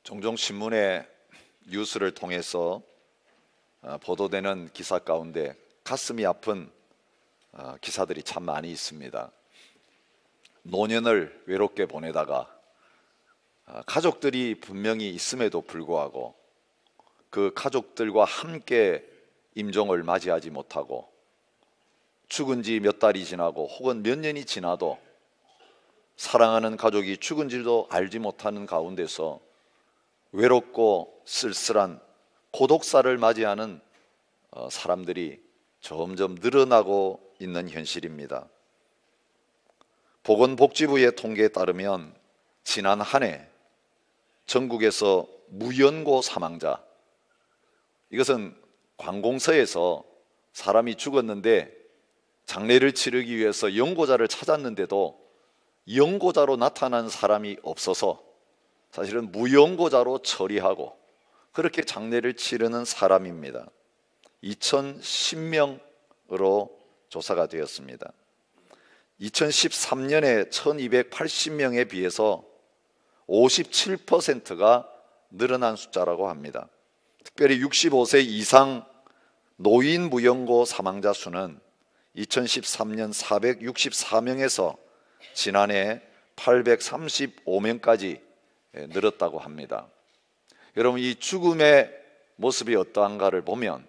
종종 신문에 뉴스를 통해서 보도되는 기사 가운데 가슴이 아픈 기사들이 참 많이 있습니다. 노년을 외롭게 보내다가 가족들이 분명히 있음에도 불구하고 그 가족들과 함께 임종을 맞이하지 못하고 죽은 지 몇 달이 지나고 혹은 몇 년이 지나도 사랑하는 가족이 죽은 줄도 알지 못하는 가운데서 외롭고 쓸쓸한 고독사를 맞이하는 사람들이 점점 늘어나고 있는 현실입니다. 보건복지부의 통계에 따르면 지난 한 해 전국에서 무연고 사망자, 이것은 관공서에서 사람이 죽었는데 장례를 치르기 위해서 연고자를 찾았는데도 연고자로 나타난 사람이 없어서 사실은 무연고자로 처리하고 그렇게 장례를 치르는 사람입니다. 2010명으로 조사가 되었습니다. 2013년에 1280명에 비해서 57%가 늘어난 숫자라고 합니다. 특별히 65세 이상 노인 무연고 사망자 수는 2013년 464명에서 지난해 835명까지 늘었다고 합니다. 여러분, 이 죽음의 모습이 어떠한가를 보면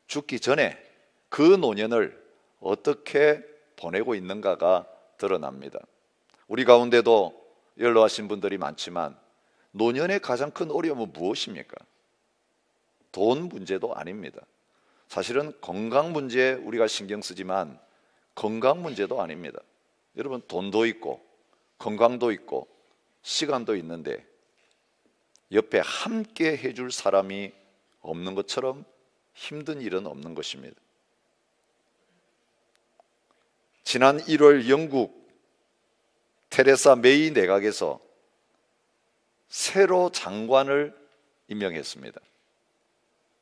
죽기 전에 그 노년을 어떻게 보내고 있는가가 드러납니다. 우리 가운데도 연로하신 분들이 많지만 노년의 가장 큰 어려움은 무엇입니까? 돈 문제도 아닙니다. 사실은 건강 문제에 우리가 신경 쓰지만 건강 문제도 아닙니다. 여러분, 돈도 있고 건강도 있고 시간도 있는데 옆에 함께 해줄 사람이 없는 것처럼 힘든 일은 없는 것입니다. 지난 1월 영국 테레사 메이 내각에서 새로 장관을 임명했습니다.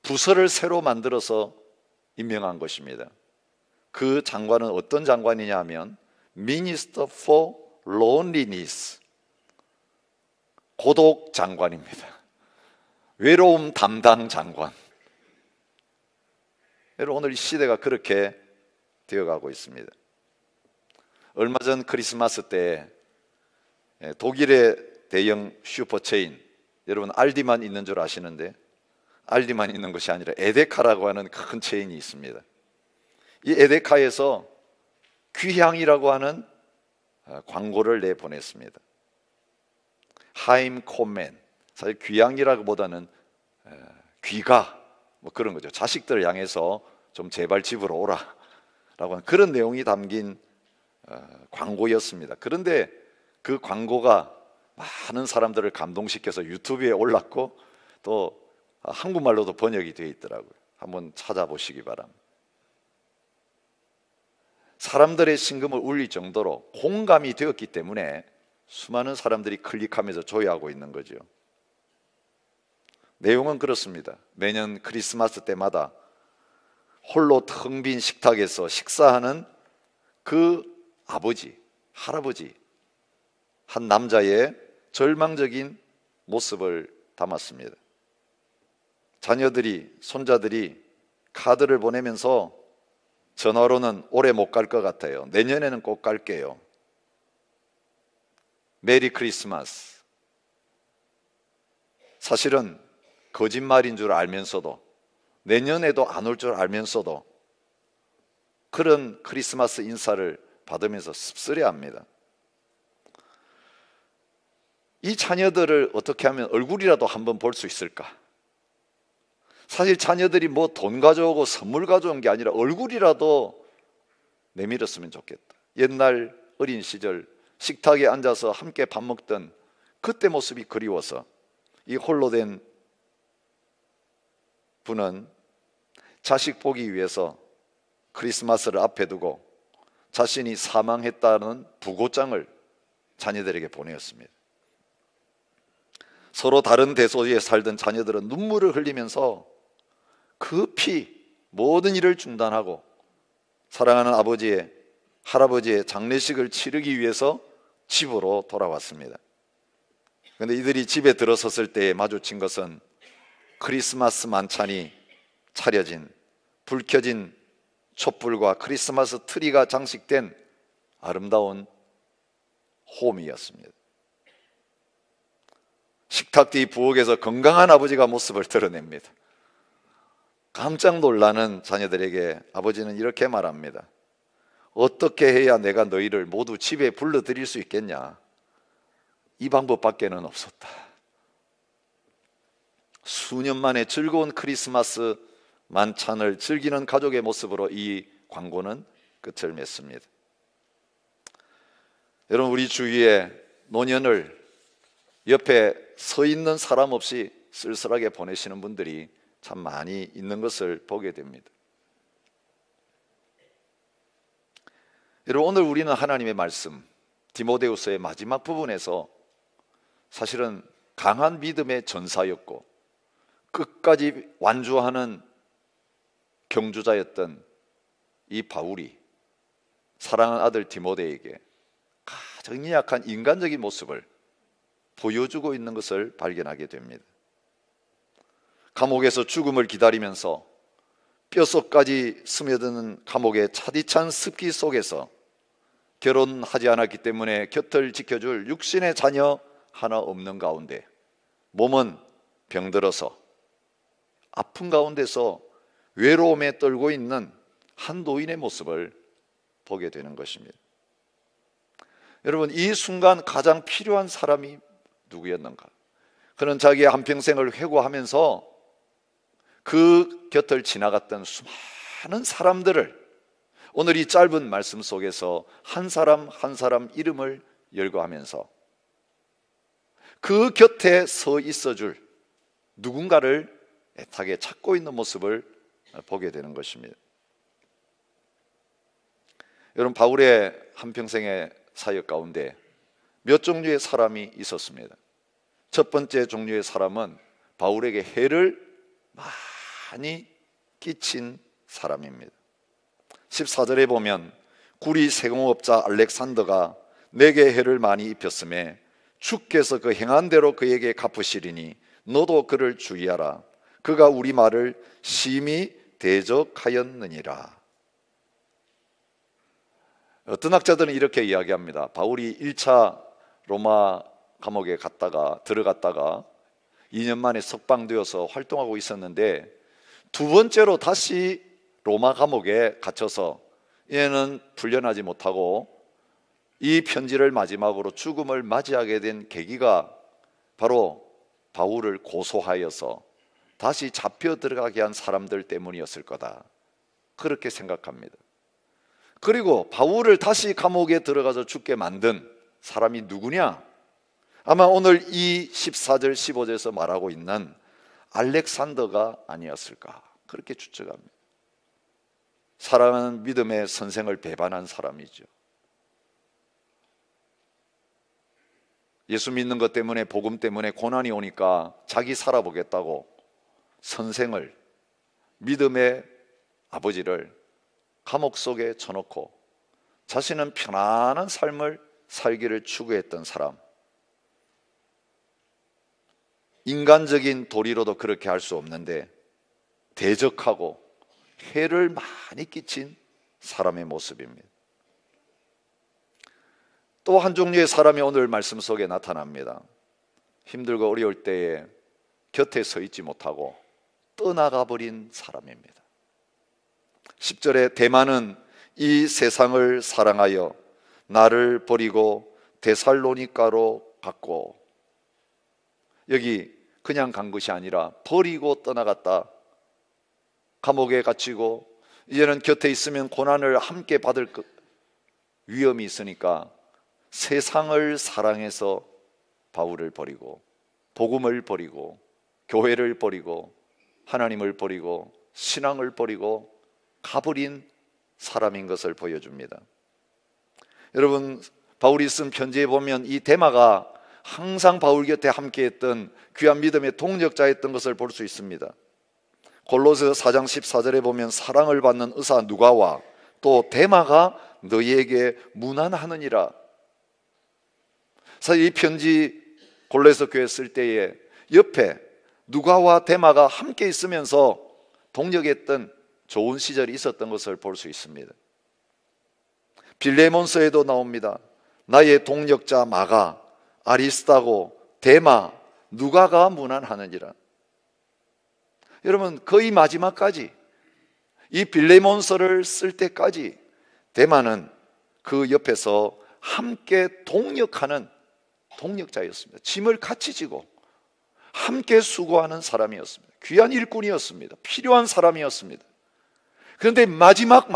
부서를 새로 만들어서 임명한 것입니다. 그 장관은 어떤 장관이냐 하면 Minister for Loneliness, 고독 장관입니다. 외로움 담당 장관. 여러분, 오늘 이 시대가 그렇게 되어가고 있습니다. 얼마 전 크리스마스 때 독일의 대형 슈퍼체인, 여러분 알디만 있는 줄 아시는데 알디만 있는 것이 아니라 에데카라고 하는 큰 체인이 있습니다. 이 에데카에서 귀향이라고 하는 광고를 내보냈습니다. 하임 콤맨, 사실 귀향이라기보다는 귀가 뭐 그런 거죠. 자식들을 향해서 좀 제발 집으로 오라 라고 하는 그런 내용이 담긴 광고였습니다. 그런데 그 광고가 많은 사람들을 감동시켜서 유튜브에 올랐고 또 한국말로도 번역이 되어 있더라고요. 한번 찾아보시기 바랍니다. 사람들의 심금을 울릴 정도로 공감이 되었기 때문에 수많은 사람들이 클릭하면서 조회하고 있는 거죠. 내용은 그렇습니다. 매년 크리스마스 때마다 홀로 텅 빈 식탁에서 식사하는 그 아버지, 할아버지, 한 남자의 절망적인 모습을 담았습니다. 자녀들이, 손자들이 카드를 보내면서 전화로는 올해 못 갈 것 같아요. 내년에는 꼭 갈게요. 메리 크리스마스. 사실은 거짓말인 줄 알면서도 내년에도 안 올 줄 알면서도 그런 크리스마스 인사를 받으면서 씁쓸해합니다. 이 자녀들을 어떻게 하면 얼굴이라도 한번 볼 수 있을까? 사실 자녀들이 뭐 돈 가져오고 선물 가져온 게 아니라 얼굴이라도 내밀었으면 좋겠다. 옛날 어린 시절 식탁에 앉아서 함께 밥 먹던 그때 모습이 그리워서 이 홀로 된 분은 자식 보기 위해서 크리스마스를 앞에 두고 자신이 사망했다는 부고장을 자녀들에게 보내었습니다. 서로 다른 대소에 살던 자녀들은 눈물을 흘리면서 급히 모든 일을 중단하고 사랑하는 아버지의, 할아버지의 장례식을 치르기 위해서 집으로 돌아왔습니다. 그런데 이들이 집에 들어섰을 때 마주친 것은 크리스마스 만찬이 차려진, 불 켜진 촛불과 크리스마스 트리가 장식된 아름다운 홈이었습니다. 식탁 뒤 부엌에서 건강한 아버지가 모습을 드러냅니다. 깜짝 놀라는 자녀들에게 아버지는 이렇게 말합니다. 어떻게 해야 내가 너희를 모두 집에 불러들일 수 있겠냐? 이 방법밖에는 없었다. 수년 만에 즐거운 크리스마스 만찬을 즐기는 가족의 모습으로 이 광고는 끝을 맺습니다. 여러분, 우리 주위에 노년을 옆에 서 있는 사람 없이 쓸쓸하게 보내시는 분들이 참 많이 있는 것을 보게 됩니다. 여러분, 오늘 우리는 하나님의 말씀 디모데후서의 마지막 부분에서 사실은 강한 믿음의 전사였고 끝까지 완주하는 경주자였던 이 바울이 사랑하는 아들 디모데에게 가장 약한 인간적인 모습을 보여주고 있는 것을 발견하게 됩니다. 감옥에서 죽음을 기다리면서 뼛속까지 스며드는 감옥의 차디찬 습기 속에서 결혼하지 않았기 때문에 곁을 지켜줄 육신의 자녀 하나 없는 가운데 몸은 병들어서 아픈 가운데서 외로움에 떨고 있는 한 노인의 모습을 보게 되는 것입니다. 여러분, 이 순간 가장 필요한 사람이 누구였는가? 그는 자기의 한평생을 회고하면서 그 곁을 지나갔던 수많은 사람들을 오늘 이 짧은 말씀 속에서 한 사람 한 사람 이름을 열거하면서 그 곁에 서 있어줄 누군가를 애타게 찾고 있는 모습을 보게 되는 것입니다. 여러분, 바울의 한평생의 사역 가운데 몇 종류의 사람이 있었습니다. 첫 번째 종류의 사람은 바울에게 해를 많이 끼친 사람입니다. 14절에 보면 구리 세공업자 알렉산더가 내게 해를 많이 입혔음에 주께서 그 행한 대로 그에게 갚으시리니 너도 그를 주의하라. 그가 우리 말을 심히 대적하였느니라. 어떤 학자들은 이렇게 이야기합니다. 바울이 1차 로마 감옥에 들어갔다가 2년 만에 석방되어서 활동하고 있었는데 두 번째로 다시 로마 감옥에 갇혀서 얘는 풀려나지 못하고 이 편지를 마지막으로 죽음을 맞이하게 된 계기가 바로 바울을 고소하여서 다시 잡혀 들어가게 한 사람들 때문이었을 거다, 그렇게 생각합니다. 그리고 바울을 다시 감옥에 들어가서 죽게 만든 사람이 누구냐? 아마 오늘 이 14절 15절에서 말하고 있는 알렉산더가 아니었을까, 그렇게 추측합니다. 사랑하는 믿음의 선생을 배반한 사람이죠. 예수 믿는 것 때문에, 복음 때문에 고난이 오니까 자기 살아보겠다고 선생을, 믿음의 아버지를 감옥 속에 쳐놓고 자신은 편안한 삶을 살기를 추구했던 사람, 인간적인 도리로도 그렇게 할 수 없는데 대적하고 해를 많이 끼친 사람의 모습입니다. 또 한 종류의 사람이 오늘 말씀 속에 나타납니다. 힘들고 어려울 때에 곁에 서 있지 못하고 떠나가 버린 사람입니다. 10절에 대만은 이 세상을 사랑하여 나를 버리고 데살로니가로 갔고, 여기 그냥 간 것이 아니라 버리고 떠나갔다. 감옥에 갇히고 이제는 곁에 있으면 고난을 함께 받을 위험이 있으니까 세상을 사랑해서 바울을 버리고 복음을 버리고 교회를 버리고 하나님을 버리고 신앙을 버리고 가버린 사람인 것을 보여줍니다. 여러분, 바울이 쓴 편지에 보면 이 데마가 항상 바울 곁에 함께했던 귀한 믿음의 동력자였던 것을 볼 수 있습니다. 골로새 4장 14절에 보면 사랑을 받는 의사 누가와 또 데마가 너희에게 문안하느니라. 사실 이 편지 골로새 교회 쓸 때에 옆에 누가와 데마가 함께 있으면서 동역했던 좋은 시절이 있었던 것을 볼 수 있습니다. 빌레몬서에도 나옵니다. 나의 동역자 마가, 아리스다고, 데마, 누가가 문안하느니라. 여러분, 거의 마지막까지, 이 빌레몬서를 쓸 때까지 데마는 그 옆에서 함께 동역하는 동역자였습니다. 짐을 같이 지고 함께 수고하는 사람이었습니다. 귀한 일꾼이었습니다. 필요한 사람이었습니다. 그런데 마지막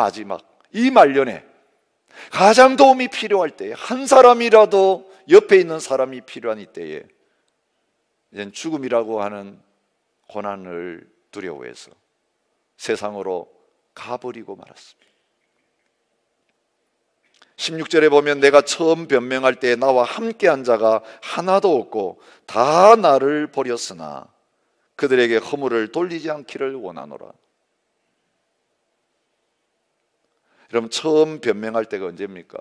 이 말년에 가장 도움이 필요할 때에, 한 사람이라도 옆에 있는 사람이 필요한 이때에 이젠 죽음이라고 하는 고난을 두려워해서 세상으로 가버리고 말았습니다. 16절에 보면 내가 처음 변명할 때 나와 함께한 자가 하나도 없고 다 나를 버렸으나 그들에게 허물을 돌리지 않기를 원하노라. 여러분, 처음 변명할 때가 언제입니까?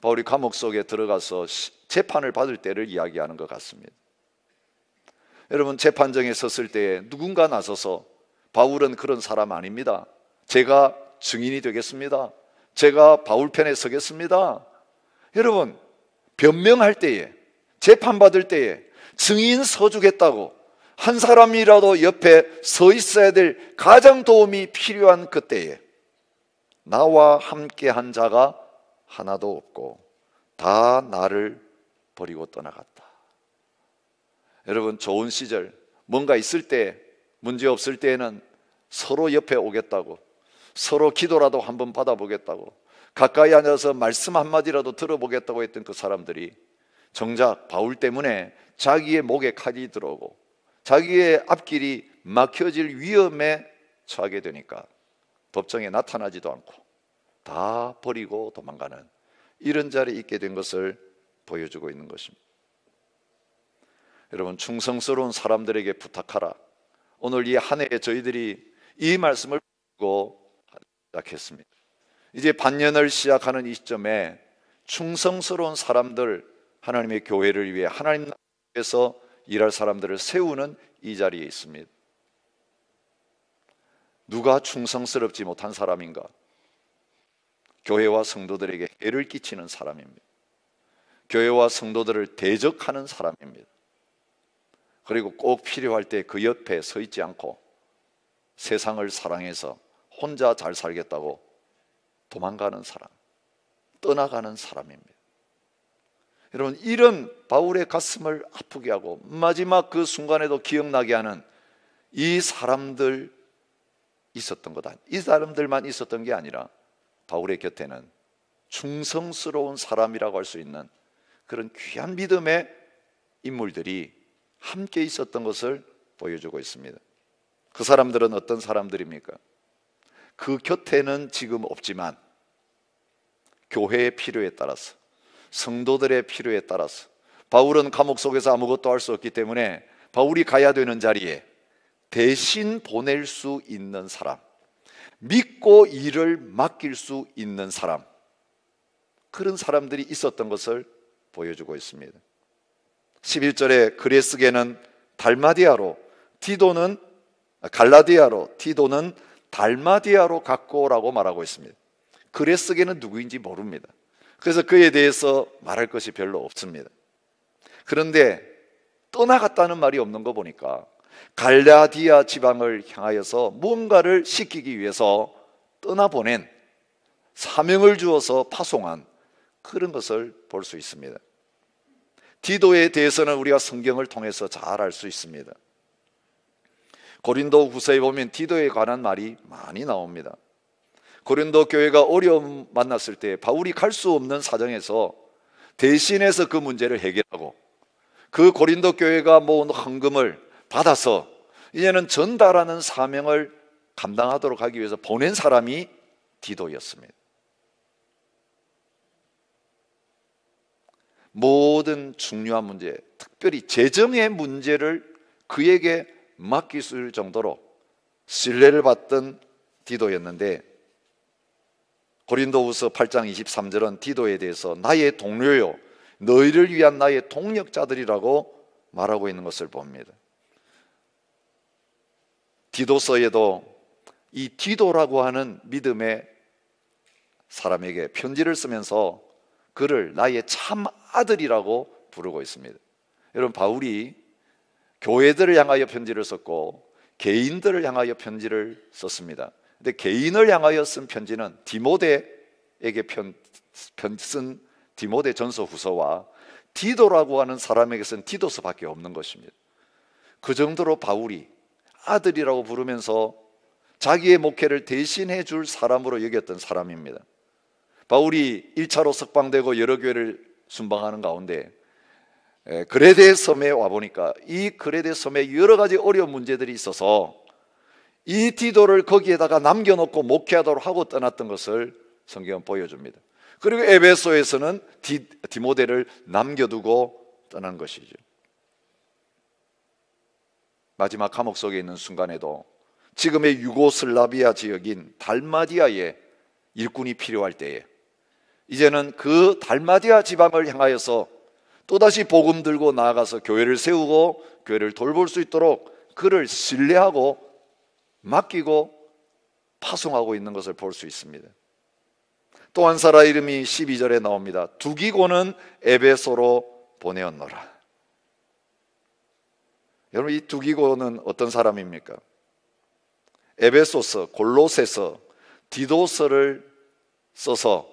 바울이 감옥 속에 들어가서 재판을 받을 때를 이야기하는 것 같습니다. 여러분, 재판정에 섰을 때에 누군가 나서서 바울은 그런 사람 아닙니다, 제가 증인이 되겠습니다, 제가 바울 편에 서겠습니다. 여러분, 변명할 때에, 재판받을 때에 증인 서주겠다고 한 사람이라도 옆에 서 있어야 될 가장 도움이 필요한 그때에 나와 함께 한 자가 하나도 없고 다 나를 버리고 떠나갔다. 여러분, 좋은 시절, 뭔가 있을 때, 문제 없을 때에는 서로 옆에 오겠다고, 서로 기도라도 한번 받아보겠다고, 가까이 앉아서 말씀 한마디라도 들어보겠다고 했던 그 사람들이 정작 바울 때문에 자기의 목에 칼이 들어오고 자기의 앞길이 막혀질 위험에 처하게 되니까 법정에 나타나지도 않고 다 버리고 도망가는 이런 자리에 있게 된 것을 보여주고 있는 것입니다. 여러분, 충성스러운 사람들에게 부탁하라. 오늘 이 한 해에 저희들이 이 말씀을 듣고 시작했습니다. 이제 반년을 시작하는 이 시점에 충성스러운 사람들, 하나님의 교회를 위해, 하나님 나라에서 일할 사람들을 세우는 이 자리에 있습니다. 누가 충성스럽지 못한 사람인가? 교회와 성도들에게 해를 끼치는 사람입니다. 교회와 성도들을 대적하는 사람입니다. 그리고 꼭 필요할 때 그 옆에 서 있지 않고 세상을 사랑해서 혼자 잘 살겠다고 도망가는 사람, 떠나가는 사람입니다. 여러분, 이런 바울의 가슴을 아프게 하고 마지막 그 순간에도 기억나게 하는 이 사람들 있었던 것 아니에요. 이 사람들만 있었던 게 아니라 바울의 곁에는 충성스러운 사람이라고 할 수 있는 그런 귀한 믿음의 인물들이 함께 있었던 것을 보여주고 있습니다. 그 사람들은 어떤 사람들입니까? 그 곁에는 지금 없지만 교회의 필요에 따라서, 성도들의 필요에 따라서, 바울은 감옥 속에서 아무것도 할 수 없기 때문에 바울이 가야 되는 자리에 대신 보낼 수 있는 사람, 믿고 일을 맡길 수 있는 사람, 그런 사람들이 있었던 것을 보여주고 있습니다. 11절에 그레스게는 달마디아로, 티도는 갈라디아로, 티도는 달마디아로 갔고 라고 말하고 있습니다. 그레스게는 누구인지 모릅니다. 그래서 그에 대해서 말할 것이 별로 없습니다. 그런데 떠나갔다는 말이 없는 거 보니까 갈라디아 지방을 향하여서 무언가를 시키기 위해서 떠나보낸, 사명을 주어서 파송한 그런 것을 볼 수 있습니다. 디도에 대해서는 우리가 성경을 통해서 잘 알 수 있습니다. 고린도 후서에 보면 디도에 관한 말이 많이 나옵니다. 고린도 교회가 어려움 만났을 때 바울이 갈 수 없는 사정에서 대신해서 그 문제를 해결하고 그 고린도 교회가 모은 헌금을 받아서 이제는 전달하는 사명을 감당하도록 하기 위해서 보낸 사람이 디도였습니다. 모든 중요한 문제, 특별히 재정의 문제를 그에게 맡길 정도로 신뢰를 받던 디도였는데, 고린도후서 8장 23절은 디도에 대해서 나의 동료요, 너희를 위한 나의 동력자들이라고 말하고 있는 것을 봅니다. 디도서에도 이 디도라고 하는 믿음의 사람에게 편지를 쓰면서 그를 나의 참 아들이라고 부르고 있습니다. 여러분, 바울이 교회들을 향하여 편지를 썼고 개인들을 향하여 편지를 썼습니다. 근데 개인을 향하여 쓴 편지는 디모데에게 쓴 디모데 전서 후서와 디도라고 하는 사람에게 쓴 디도서밖에 없는 것입니다. 그 정도로 바울이 아들이라고 부르면서 자기의 목회를 대신해 줄 사람으로 여겼던 사람입니다. 바울이 1차로 석방되고 여러 교회를 순방하는 가운데 그레데 섬에 와보니까 이 그레데 섬에 여러 가지 어려운 문제들이 있어서 이 디도를 거기에다가 남겨놓고 목회하도록 하고 떠났던 것을 성경은 보여줍니다. 그리고 에베소에서는 디모데를 남겨두고 떠난 것이죠. 마지막 감옥 속에 있는 순간에도 지금의 유고슬라비아 지역인 달마디아에 일꾼이 필요할 때에 이제는 그 달마디아 지방을 향하여서 또다시 복음 들고 나아가서 교회를 세우고 교회를 돌볼 수 있도록 그를 신뢰하고 맡기고 파송하고 있는 것을 볼 수 있습니다. 또 한 사람 이름이 12절에 나옵니다. 두기고는 에베소로 보내었노라. 여러분, 이 두기고는 어떤 사람입니까? 에베소서, 골로새서, 디도서를 써서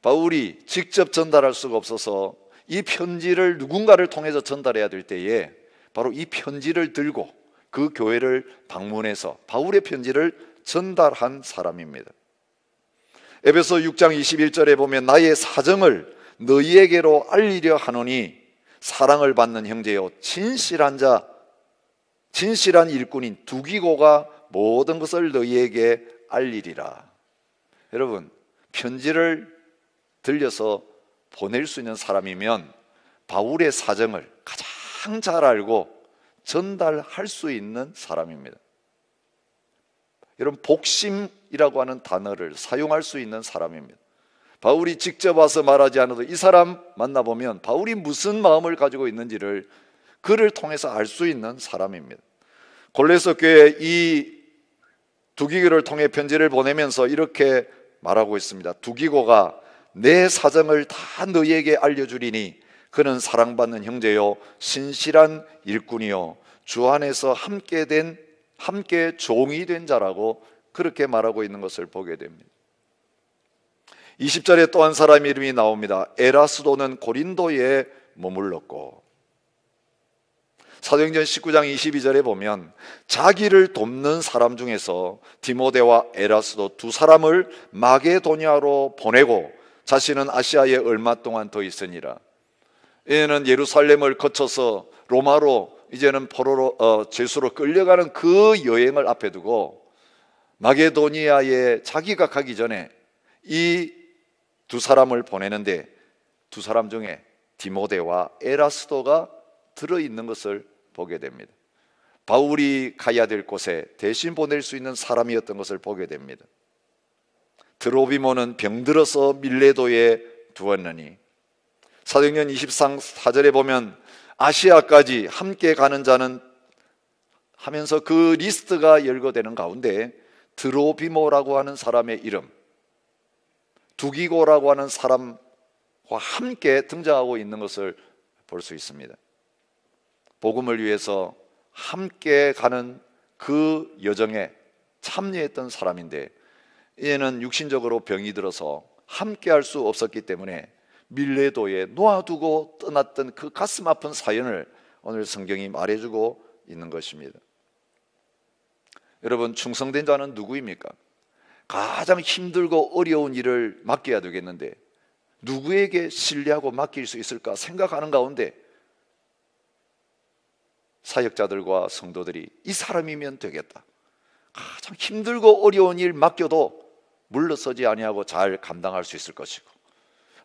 바울이 직접 전달할 수가 없어서 이 편지를 누군가를 통해서 전달해야 될 때에 바로 이 편지를 들고 그 교회를 방문해서 바울의 편지를 전달한 사람입니다. 에베소 6장 21절에 보면 나의 사정을 너희에게로 알리려 하노니 사랑을 받는 형제요 진실한 자 진실한 일꾼인 두기고가 모든 것을 너희에게 알리리라. 여러분, 편지를 들려서 보낼 수 있는 사람이면 바울의 사정을 가장 잘 알고 전달할 수 있는 사람입니다. 여러분, 복심이라고 하는 단어를 사용할 수 있는 사람입니다. 바울이 직접 와서 말하지 않아도 이 사람 만나보면 바울이 무슨 마음을 가지고 있는지를 그를 통해서 알 수 있는 사람입니다. 골로새 교회 이 두기고를 통해 편지를 보내면서 이렇게 말하고 있습니다. 두기고가 내 사정을 다 너희에게 알려주리니 그는 사랑받는 형제요 신실한 일꾼이요 주 안에서 함께 종이 된 자라고 그렇게 말하고 있는 것을 보게 됩니다. 20절에 또 한 사람 이름이 나옵니다. 에라스도는 고린도에 머물렀고, 사도행전 19장 22절에 보면 자기를 돕는 사람 중에서 디모데와 에라스도 두 사람을 마게도냐로 보내고 자신은 아시아에 얼마 동안 더 있으니라. 얘는 예루살렘을 거쳐서 로마로 이제는 포로로 죄수로 끌려가는 그 여행을 앞에 두고 마게도니아에 자기가 가기 전에 이 두 사람을 보내는데 두 사람 중에 디모데와 에라스도가 들어있는 것을 보게 됩니다. 바울이 가야 될 곳에 대신 보낼 수 있는 사람이었던 것을 보게 됩니다. 드로비모는 병들어서 밀레도에 두었느니, 사도행전 24절에 보면 아시아까지 함께 가는 자는 하면서 그 리스트가 열거되는 가운데 드로비모라고 하는 사람의 이름, 두기고라고 하는 사람과 함께 등장하고 있는 것을 볼 수 있습니다. 복음을 위해서 함께 가는 그 여정에 참여했던 사람인데 얘는 육신적으로 병이 들어서 함께 할 수 없었기 때문에 밀레도에 놓아두고 떠났던 그 가슴 아픈 사연을 오늘 성경이 말해주고 있는 것입니다. 여러분, 충성된 자는 누구입니까? 가장 힘들고 어려운 일을 맡겨야 되겠는데 누구에게 신뢰하고 맡길 수 있을까 생각하는 가운데 사역자들과 성도들이 이 사람이면 되겠다, 가장 힘들고 어려운 일 맡겨도 물러서지 아니하고 잘 감당할 수 있을 것이고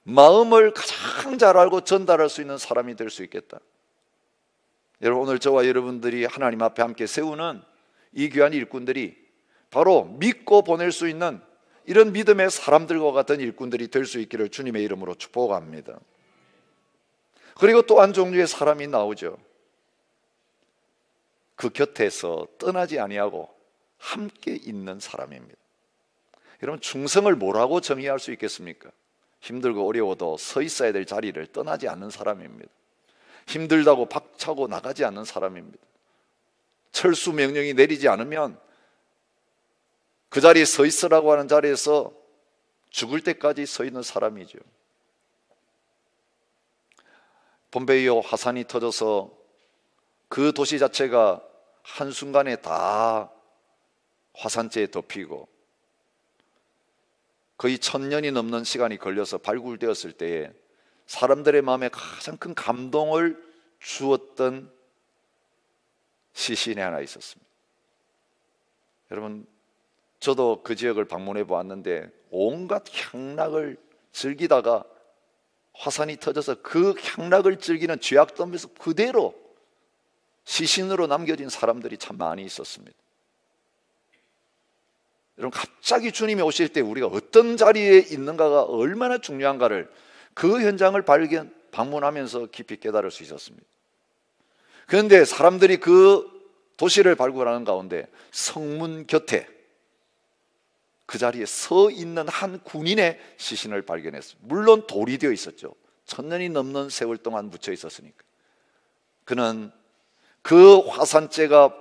마음을 가장 잘 알고 전달할 수 있는 사람이 될 수 있겠다. 여러분, 오늘 저와 여러분들이 하나님 앞에 함께 세우는 이 귀한 일꾼들이 바로 믿고 보낼 수 있는 이런 믿음의 사람들과 같은 일꾼들이 될 수 있기를 주님의 이름으로 축복합니다. 그리고 또 한 종류의 사람이 나오죠. 그 곁에서 떠나지 아니하고 함께 있는 사람입니다. 여러분, 충성을 뭐라고 정의할 수 있겠습니까? 힘들고 어려워도 서 있어야 될 자리를 떠나지 않는 사람입니다. 힘들다고 박차고 나가지 않는 사람입니다. 철수 명령이 내리지 않으면 그 자리에 서 있으라고 하는 자리에서 죽을 때까지 서 있는 사람이죠. 폼페이오 화산이 터져서 그 도시 자체가 한순간에 다 화산재에 덮이고 거의 1000년이 넘는 시간이 걸려서 발굴되었을 때에 사람들의 마음에 가장 큰 감동을 주었던 시신이 하나 있었습니다. 여러분, 저도 그 지역을 방문해 보았는데 온갖 향락을 즐기다가 화산이 터져서 그 향락을 즐기는 죄악덤에서 그대로 시신으로 남겨진 사람들이 참 많이 있었습니다. 여러분, 갑자기 주님이 오실 때 우리가 어떤 자리에 있는가가 얼마나 중요한가를 그 현장을 방문하면서 깊이 깨달을 수 있었습니다. 그런데 사람들이 그 도시를 발굴하는 가운데 성문 곁에 그 자리에 서 있는 한 군인의 시신을 발견했습니다. 물론 돌이 되어 있었죠. 1000년이 넘는 세월 동안 묻혀 있었으니까. 그는 그 화산재가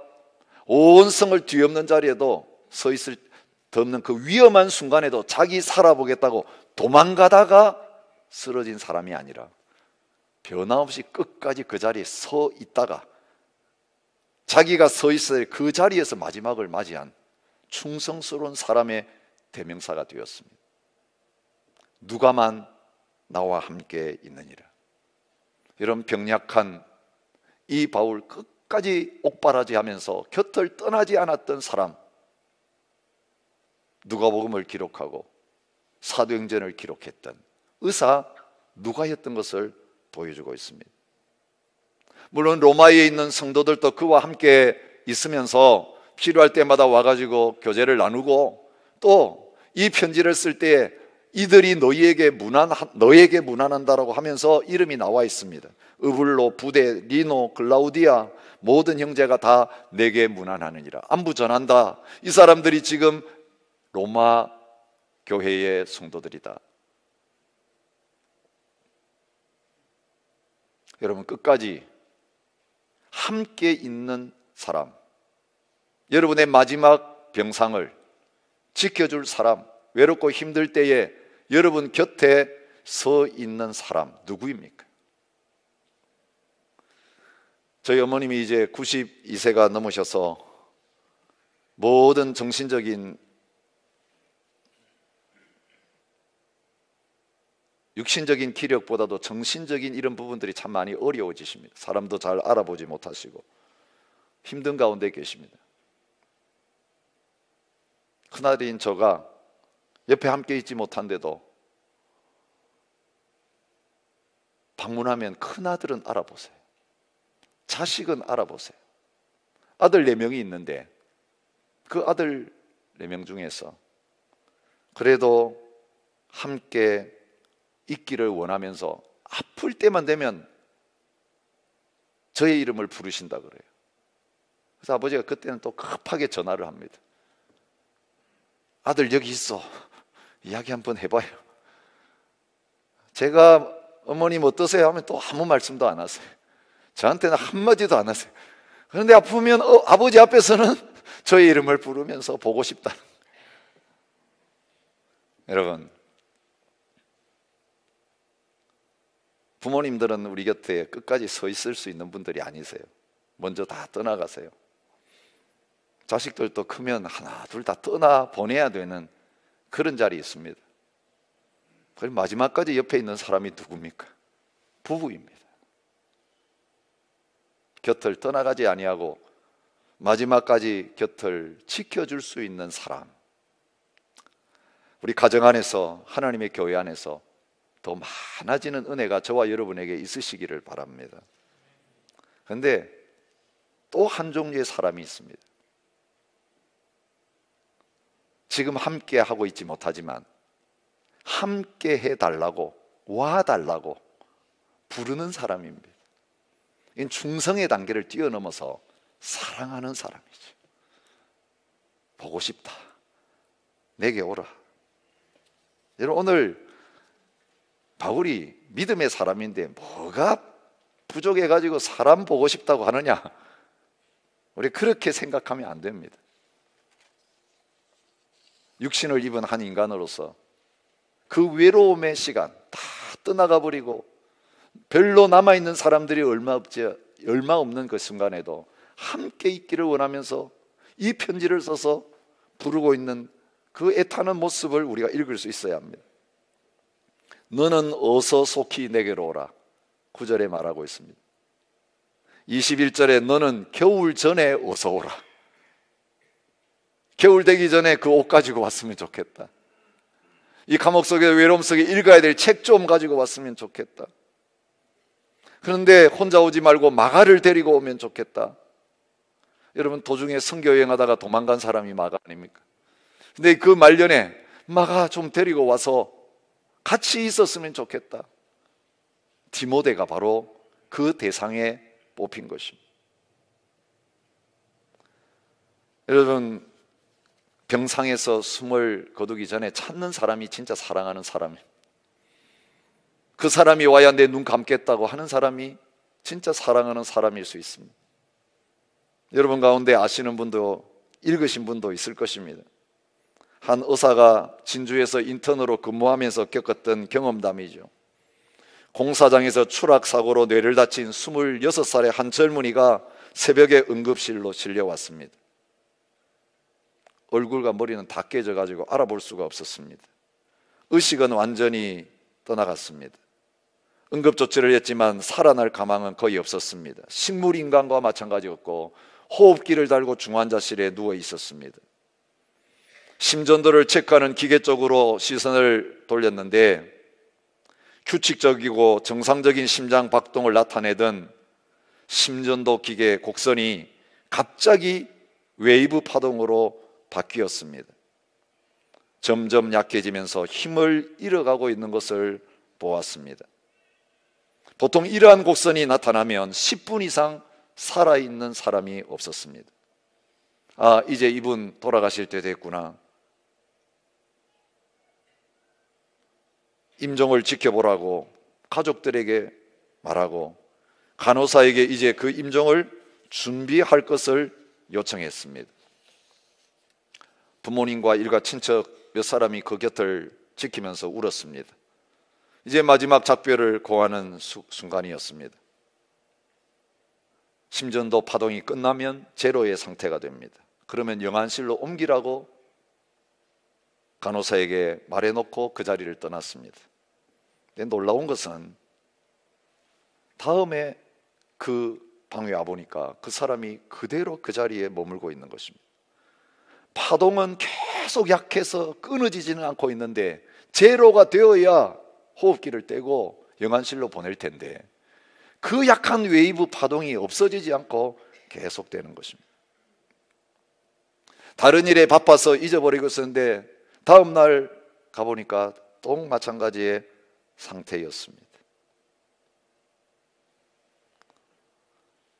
온 성을 뒤엎는 자리에도 서 있을 덮는 그 위험한 순간에도 자기 살아보겠다고 도망가다가 쓰러진 사람이 아니라 변함없이 끝까지 그 자리에 서 있다가 자기가 서 있어야 할 그 자리에서 마지막을 맞이한 충성스러운 사람의 대명사가 되었습니다. 누가만 나와 함께 있느니라. 이런 병약한 이 바울, 끝까지 옥바라지 하면서 곁을 떠나지 않았던 사람, 누가복음을 기록하고 사도행전을 기록했던 의사 누가였던 것을 보여주고 있습니다. 물론 로마에 있는 성도들도 그와 함께 있으면서 필요할 때마다 와가지고 교제를 나누고, 또 이 편지를 쓸 때 이들이 너에게 무난한다라고 하면서 이름이 나와 있습니다. 으블로, 부데, 리노, 글라우디아 모든 형제가 다 내게 무난하느니라. 안부 전한다. 이 사람들이 지금 로마 교회의 성도들이다. 여러분, 끝까지 함께 있는 사람, 여러분의 마지막 병상을 지켜줄 사람, 외롭고 힘들 때에 여러분 곁에 서 있는 사람 누구입니까? 저희 어머님이 이제 92세가 넘으셔서 모든 정신적인, 육신적인 기력보다도 정신적인 이런 부분들이 참 많이 어려워지십니다. 사람도 잘 알아보지 못하시고 힘든 가운데 계십니다. 큰아들인 저가 옆에 함께 있지 못한데도 방문하면 큰아들은 알아보세요. 자식은 알아보세요. 아들 4명이 있는데 그 아들 4명 중에서 그래도 함께 있기를 원하면서 아플 때만 되면 저의 이름을 부르신다 그래요. 그래서 아버지가 그때는 또 급하게 전화를 합니다. 아들 여기 있어. 이야기 한번 해봐요. 제가 어머님 어떠세요? 하면 또 아무 말씀도 안 하세요. 저한테는 한마디도 안 하세요. 그런데 아프면 아버지 앞에서는 저의 이름을 부르면서 보고 싶다. 여러분, 부모님들은 우리 곁에 끝까지 서 있을 수 있는 분들이 아니세요. 먼저 다 떠나가세요. 자식들도 크면 하나 둘 다 떠나 보내야 되는 그런 자리에 있습니다. 그럼 마지막까지 옆에 있는 사람이 누굽니까? 부부입니다. 곁을 떠나가지 아니하고 마지막까지 곁을 지켜줄 수 있는 사람. 우리 가정 안에서, 하나님의 교회 안에서 더 많아지는 은혜가 저와 여러분에게 있으시기를 바랍니다. 그런데 또 한 종류의 사람이 있습니다. 지금 함께 하고 있지 못하지만 함께 해달라고, 와달라고 부르는 사람입니다. 이건 충성의 단계를 뛰어넘어서 사랑하는 사람이죠. 보고 싶다. 내게 오라. 여러분, 오늘 바울이 믿음의 사람인데 뭐가 부족해가지고 사람 보고 싶다고 하느냐? 우리 그렇게 생각하면 안 됩니다. 육신을 입은 한 인간으로서 그 외로움의 시간 다 떠나가 버리고 별로 남아있는 사람들이 얼마 없는 그 순간에도 함께 있기를 원하면서 이 편지를 써서 부르고 있는 그 애타는 모습을 우리가 읽을 수 있어야 합니다. 너는 어서 속히 내게로 오라. 9절에 말하고 있습니다. 21절에 너는 겨울 전에 어서 오라. 겨울 되기 전에 그 옷 가지고 왔으면 좋겠다. 이 감옥 속에 외로움 속에 읽어야 될 책 좀 가지고 왔으면 좋겠다. 그런데 혼자 오지 말고 마가를 데리고 오면 좋겠다. 여러분, 도중에 선교 여행하다가 도망간 사람이 마가 아닙니까? 근데 그 말년에 마가 좀 데리고 와서 같이 있었으면 좋겠다. 디모데가 바로 그 대상에 뽑힌 것입니다. 여러분, 병상에서 숨을 거두기 전에 찾는 사람이 진짜 사랑하는 사람이에요. 그 사람이 와야 내 눈 감겠다고 하는 사람이 진짜 사랑하는 사람일 수 있습니다. 여러분 가운데 아시는 분도 읽으신 분도 있을 것입니다. 한 의사가 진주에서 인턴으로 근무하면서 겪었던 경험담이죠. 공사장에서 추락사고로 뇌를 다친 26살의 한 젊은이가 새벽에 응급실로 실려왔습니다. 얼굴과 머리는 다 깨져가지고 알아볼 수가 없었습니다. 의식은 완전히 떠나갔습니다. 응급조치를 했지만 살아날 가망은 거의 없었습니다. 식물인간과 마찬가지였고 호흡기를 달고 중환자실에 누워 있었습니다. 심전도를 체크하는 기계 쪽으로 시선을 돌렸는데 규칙적이고 정상적인 심장 박동을 나타내던 심전도 기계 곡선이 갑자기 웨이브 파동으로 바뀌었습니다. 점점 약해지면서 힘을 잃어가고 있는 것을 보았습니다. 보통 이러한 곡선이 나타나면 10분 이상 살아있는 사람이 없었습니다. 아, 이제 이분 돌아가실 때 됐구나. 임종을 지켜보라고 가족들에게 말하고 간호사에게 이제 그 임종을 준비할 것을 요청했습니다. 부모님과 일가 친척 몇 사람이 그 곁을 지키면서 울었습니다. 이제 마지막 작별을 고하는 순간이었습니다. 심전도 파동이 끝나면 제로의 상태가 됩니다. 그러면 영안실로 옮기라고 간호사에게 말해놓고 그 자리를 떠났습니다. 근데 놀라운 것은 다음에 그 방에 와보니까 그 사람이 그대로 그 자리에 머물고 있는 것입니다. 파동은 계속 약해서 끊어지지는 않고 있는데 제로가 되어야 호흡기를 떼고 영안실로 보낼 텐데 그 약한 웨이브 파동이 없어지지 않고 계속되는 것입니다. 다른 일에 바빠서 잊어버리고 있었는데 다음 날 가보니까 또 마찬가지의 상태였습니다.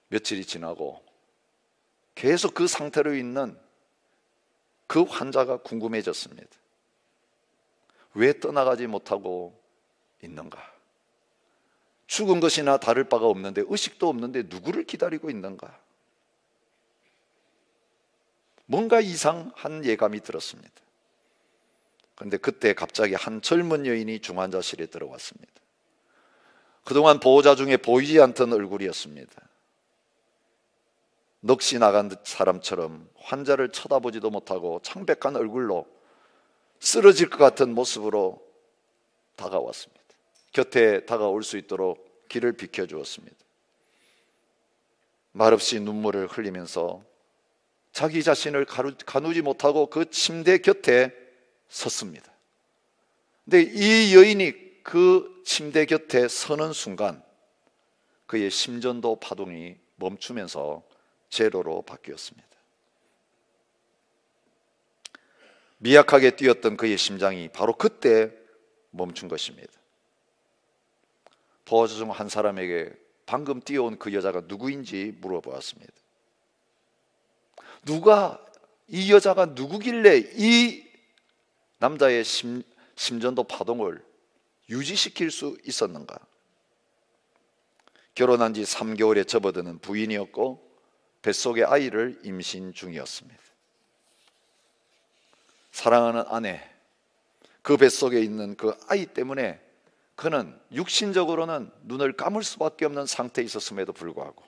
며칠이 지나고 계속 그 상태로 있는 그 환자가 궁금해졌습니다. 왜 떠나가지 못하고 있는가? 죽은 것이나 다를 바가 없는데 의식도 없는데 누구를 기다리고 있는가? 뭔가 이상한 예감이 들었습니다. 그런데 그때 갑자기 한 젊은 여인이 중환자실에 들어왔습니다. 그동안 보호자 중에 보이지 않던 얼굴이었습니다. 넋이 나간 사람처럼 환자를 쳐다보지도 못하고 창백한 얼굴로 쓰러질 것 같은 모습으로 다가왔습니다. 곁에 다가올 수 있도록 길을 비켜주었습니다. 말없이 눈물을 흘리면서 자기 자신을 가누지 못하고 그 침대 곁에 섰습니다. 근데 이 여인이 그 침대 곁에 서는 순간 그의 심전도 파동이 멈추면서 제로로 바뀌었습니다. 미약하게 뛰었던 그의 심장이 바로 그때 멈춘 것입니다. 보호자 중 한 사람에게 방금 뛰어온 그 여자가 누구인지 물어보았습니다. 이 여자가 누구길래 이 남자의 심전도 파동을 유지시킬 수 있었는가? 결혼한 지 3개월에 접어드는 부인이었고 뱃속의 아이를 임신 중이었습니다. 사랑하는 아내, 그 뱃속에 있는 그 아이 때문에 그는 육신적으로는 눈을 감을 수밖에 없는 상태에 있었음에도 불구하고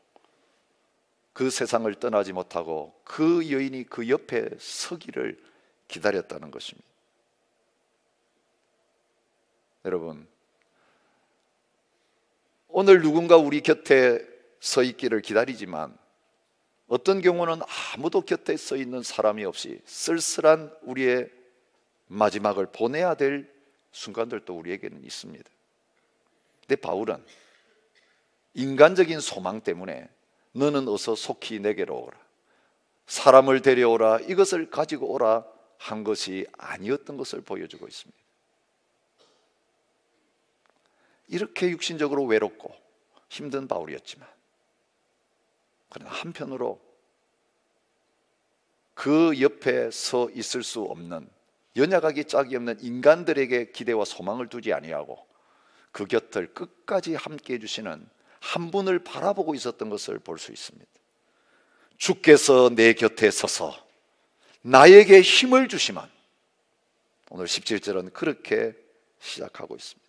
그 세상을 떠나지 못하고 그 여인이 그 옆에 서기를 기다렸다는 것입니다. 여러분, 오늘 누군가 우리 곁에 서 있기를 기다리지만 어떤 경우는 아무도 곁에 서 있는 사람이 없이 쓸쓸한 우리의 마지막을 보내야 될 순간들도 우리에게는 있습니다. 근데 바울은 인간적인 소망 때문에 너는 어서 속히 내게로 오라, 사람을 데려오라, 이것을 가지고 오라 한 것이 아니었던 것을 보여주고 있습니다. 이렇게 육신적으로 외롭고 힘든 바울이었지만 그러나 한편으로 그 옆에 서 있을 수 없는, 연약하기 짝이 없는 인간들에게 기대와 소망을 두지 아니하고 그 곁을 끝까지 함께 해주시는 한 분을 바라보고 있었던 것을 볼 수 있습니다. 주께서 내 곁에 서서 나에게 힘을 주시면, 오늘 17절은 그렇게 시작하고 있습니다.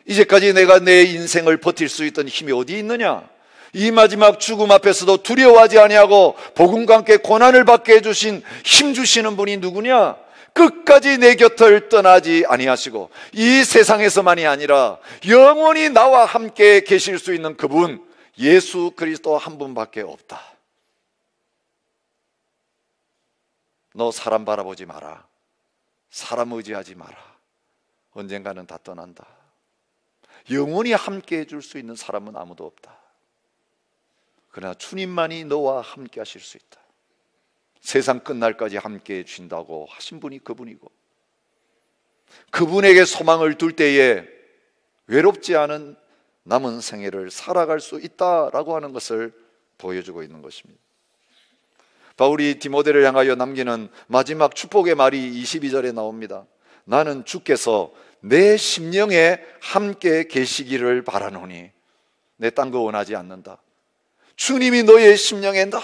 이제까지 내가 내 인생을 버틸 수 있던 힘이 어디 있느냐? 이 마지막 죽음 앞에서도 두려워하지 아니하고 복음과 함께 고난을 받게 해주신, 힘 주시는 분이 누구냐? 끝까지 내 곁을 떠나지 아니하시고 이 세상에서만이 아니라 영원히 나와 함께 계실 수 있는 그분, 예수 그리스도 한 분밖에 없다. 너 사람 바라보지 마라. 사람 의지하지 마라. 언젠가는 다 떠난다. 영원히 함께 해줄 수 있는 사람은 아무도 없다. 그러나 주님만이 너와 함께 하실 수 있다. 세상 끝날까지 함께 해주신다고 하신 분이 그분이고, 그분에게 소망을 둘 때에 외롭지 않은 남은 생애를 살아갈 수 있다라고 하는 것을 보여주고 있는 것입니다. 바울이 디모데를 향하여 남기는 마지막 축복의 말이 22절에 나옵니다. 나는 주께서 내 심령에 함께 계시기를 바라노니. 내 딴 거 원하지 않는다. 주님이 너의 심령에 늘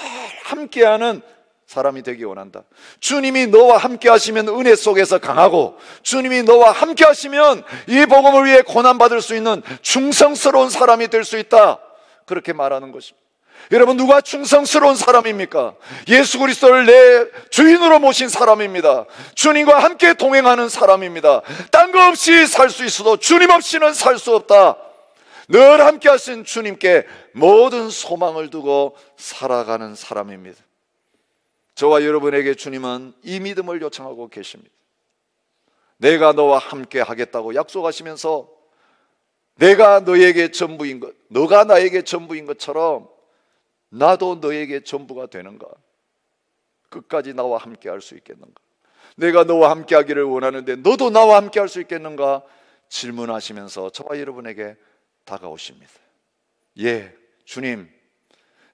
함께하는 사람이 되기 원한다. 주님이 너와 함께 하시면 은혜 속에서 강하고, 주님이 너와 함께 하시면 이 복음을 위해 고난받을 수 있는 충성스러운 사람이 될 수 있다. 그렇게 말하는 것입니다. 여러분, 누가 충성스러운 사람입니까? 예수 그리스도를 내 주인으로 모신 사람입니다. 주님과 함께 동행하는 사람입니다. 딴 거 없이 살 수 있어도 주님 없이는 살 수 없다. 늘 함께 하신 주님께 모든 소망을 두고 살아가는 사람입니다. 저와 여러분에게 주님은 이 믿음을 요청하고 계십니다. 내가 너와 함께 하겠다고 약속하시면서 내가 너에게 전부인 것, 너가 나에게 전부인 것처럼 나도 너에게 전부가 되는가? 끝까지 나와 함께 할 수 있겠는가? 내가 너와 함께 하기를 원하는데 너도 나와 함께 할 수 있겠는가? 질문하시면서 저와 여러분에게 다가오십니다. 예, 주님,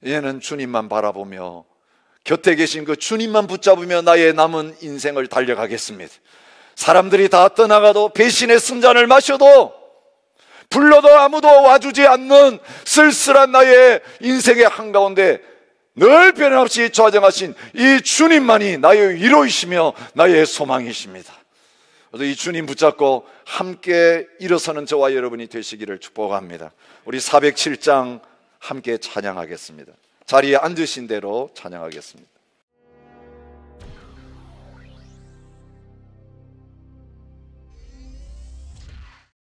이제는 주님만 바라보며 곁에 계신 그 주님만 붙잡으며 나의 남은 인생을 달려가겠습니다. 사람들이 다 떠나가도, 배신의 승잔을 마셔도, 불러도 아무도 와주지 않는 쓸쓸한 나의 인생의 한가운데 늘 변함없이 좌정하신 이 주님만이 나의 위로이시며 나의 소망이십니다. 그래서 이 주님 붙잡고 함께 일어서는 저와 여러분이 되시기를 축복합니다. 우리 407장 함께 찬양하겠습니다. 자리에 앉으신 대로 찬양하겠습니다.